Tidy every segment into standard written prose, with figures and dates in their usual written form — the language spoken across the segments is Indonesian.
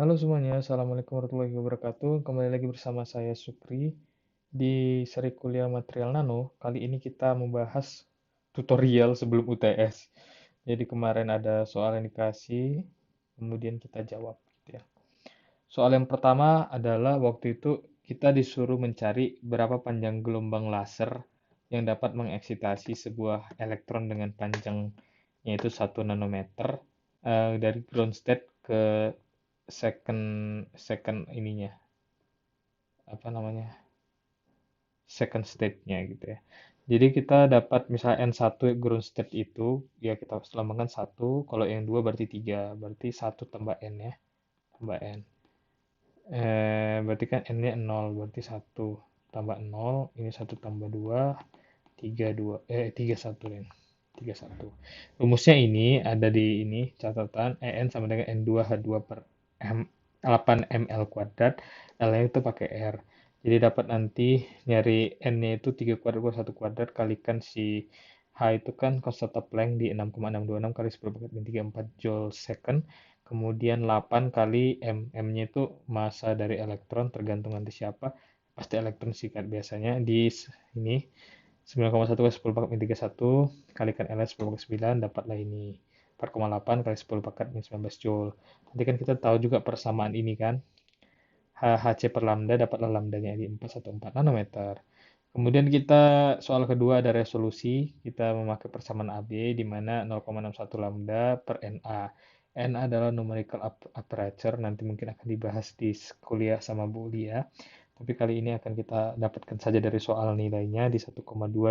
Halo semuanya, Assalamualaikum warahmatullahi wabarakatuh. Kembali lagi bersama saya Supri di seri kuliah material nano. Kali ini kita membahas tutorial sebelum UTS. Jadi kemarin ada soal yang dikasih, kemudian kita jawab, gitu ya. Soal yang pertama adalah waktu itu kita disuruh mencari berapa panjang gelombang laser yang dapat mengeksitasi sebuah elektron dengan panjang yaitu 1 nanometer dari ground state ke second second ininya apa namanya second state-nya gitu ya. Jadi kita dapat misalnya N1 ground state itu ya kita lambangkan 1, kalau yang 2 berarti 3, berarti 1 tambah N ya, tambah N. Berarti kan N-nya 0, berarti 1 tambah 0, ini 1 tambah 2, 3 2 3 1 ya. 3 1. Rumusnya ini ada di ini catatan En sama dengan N2H2 per M 8 ml kuadrat, L-nya itu pakai R. Jadi dapat nanti nyari N-nya itu 3 kuadrat per 1 kuadrat kalikan si H itu kan konstanta Planck di 6,626 kali 10 pangkat min 34 joule second. Kemudian 8 kali M. M-nya itu massa dari elektron tergantung nanti siapa. Pasti elektron sikat biasanya di ini 9,1 kali 10 pangkat min 31 kalikan L 10 pangkat 9 dapatlah ini 4,8 kali 10 pangkat min 19 joule. Nanti kan kita tahu juga persamaan ini kan. HC per lambda dapatlah lambdanya di 414 nanometer. Kemudian kita soal kedua ada resolusi, kita memakai persamaan AB di mana 0,61 lambda per NA. NA adalah numerical aperture, nanti mungkin akan dibahas di kuliah sama Bu Lia. Tapi kali ini akan kita dapatkan saja dari soal nilainya di 1,2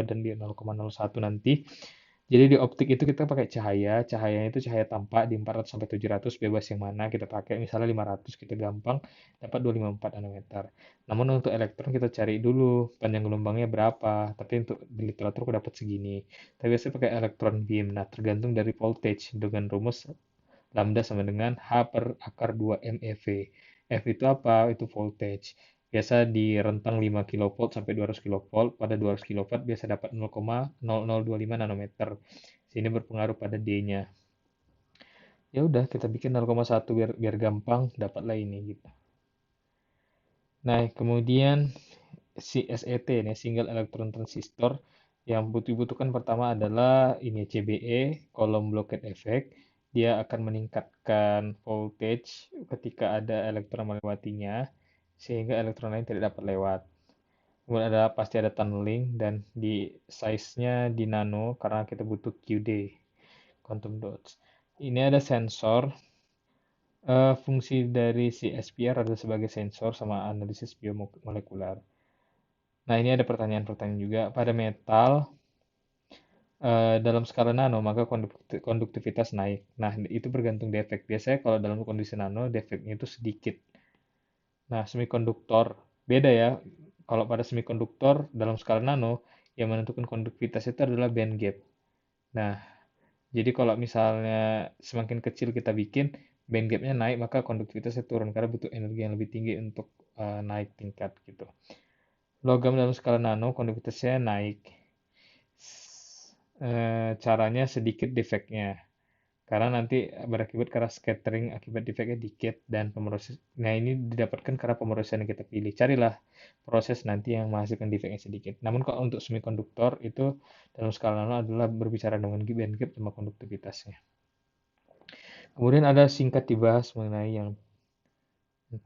dan di 0,01 nanti. Jadi di optik itu kita pakai cahaya, cahayanya itu cahaya tampak di 400 sampai 700 bebas yang mana kita pakai. Misalnya 500 kita gampang dapat 254 nanometer. Namun untuk elektron kita cari dulu panjang gelombangnya berapa. Tapi untuk di literatur aku dapat segini. Tapi biasanya pakai elektron beam. Nah, tergantung dari voltage dengan rumus lambda sama dengan H per akar 2 MeV. F itu apa? Itu voltage. Biasa di rentang 5 kilovolt sampai 200 kilovolt. Pada 200 kilowatt biasa dapat 0,0025 nanometer. Sini berpengaruh pada D-nya. Ya udah, kita bikin 0,1 biar gampang, dapatlah ini gitu. Nah, kemudian CSET, nih, single electron transistor, yang dibutuhkan pertama adalah ini CBE, column blockade effect. Dia akan meningkatkan voltage ketika ada elektron melewatinya, sehingga elektron lain tidak dapat lewat. Kemudian pasti ada tunneling, dan di size-nya di nano, karena kita butuh QD, quantum dots. Ini ada sensor. Fungsi dari si SPR adalah sebagai sensor sama analisis biomolekular. Nah, ini ada pertanyaan-pertanyaan juga. Pada metal, dalam skala nano, maka konduktivitas naik. Nah, itu bergantung defek. Biasanya kalau dalam kondisi nano, defeknya itu sedikit. Nah, semikonduktor, beda ya. Kalau pada semikonduktor, dalam skala nano, yang menentukan konduktivitas itu adalah band gap. Nah, jadi kalau misalnya semakin kecil kita bikin, band gapnya naik, maka konduktivitasnya turun, karena butuh energi yang lebih tinggi untuk naik tingkat gitu. Logam dalam skala nano, konduktivitasnya naik. Caranya sedikit defeknya. Karena nanti berakibat karena scattering akibat defeknya dikit dan pemroses. Nah, ini didapatkan karena pemrosesan yang kita pilih. Carilah proses nanti yang menghasilkan defeknya sedikit. Namun kalau untuk semikonduktor itu dalam skala nano adalah berbicara dengan band gap sama konduktivitasnya. Kemudian ada singkat dibahas mengenai yang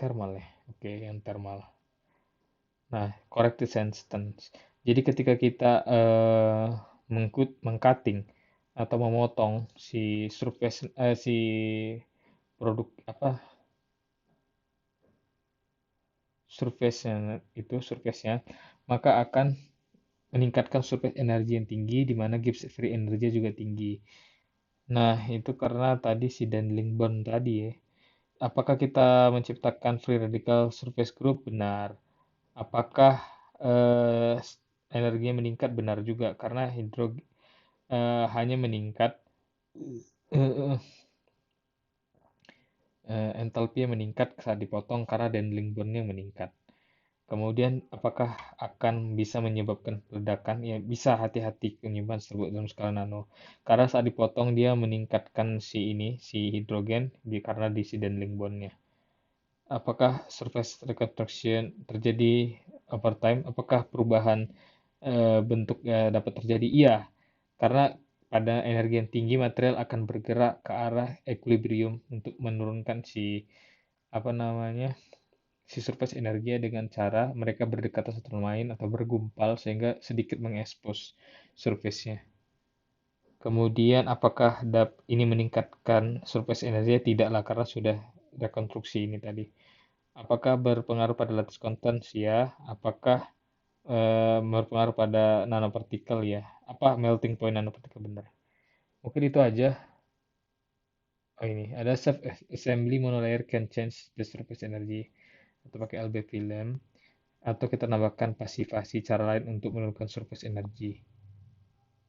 thermal ya. Oke, yang thermal. Nah, corrected sentence. Jadi ketika kita mengcutting atau memotong si surface si produk apa surface-nya maka akan meningkatkan surface energi yang tinggi di mana Gibbs free energy juga tinggi. Nah, itu karena tadi si Danling-Born tadi ya. Apakah kita menciptakan free radical surface group? Benar. Apakah eh, energinya meningkat? Benar juga karena hanya meningkat eh, entalpinya meningkat saat dipotong karena dendling bond-nya meningkat. Kemudian apakah akan bisa menyebabkan ledakan? Ya bisa, hati-hati penyimpan tersebut dalam skala nano. Karena saat dipotong dia meningkatkan si hidrogen karena di si dendling bond-nya. Apakah surface reconstruction terjadi over time? Apakah perubahan bentuknya dapat terjadi? Iya, karena pada energi yang tinggi material akan bergerak ke arah equilibrium untuk menurunkan si apa namanya si surface energi dengan cara mereka berdekatan satu sama lain atau bergumpal sehingga sedikit mengekspos surface-nya. Kemudian apakah ini meningkatkan surface energi? Tidaklah karena sudah rekonstruksi ini tadi. Apakah berpengaruh pada lattice content? Ya. Apakah berpengaruh pada nanopartikel? Ya. Apa melting point nanopartikel? Benar. Mungkin itu aja. Oh ini, ada self-assembly monolayer can change the surface energy. Atau pakai LB film. Atau kita nambahkan pasifasi cara lain untuk menurunkan surface energy.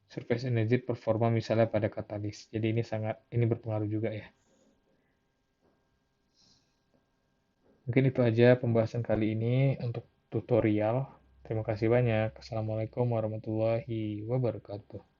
Surface energy performa misalnya pada katalis. Jadi ini berpengaruh juga ya. Mungkin itu aja pembahasan kali ini untuk tutorial. Terima kasih banyak. Assalamualaikum warahmatullahi wabarakatuh.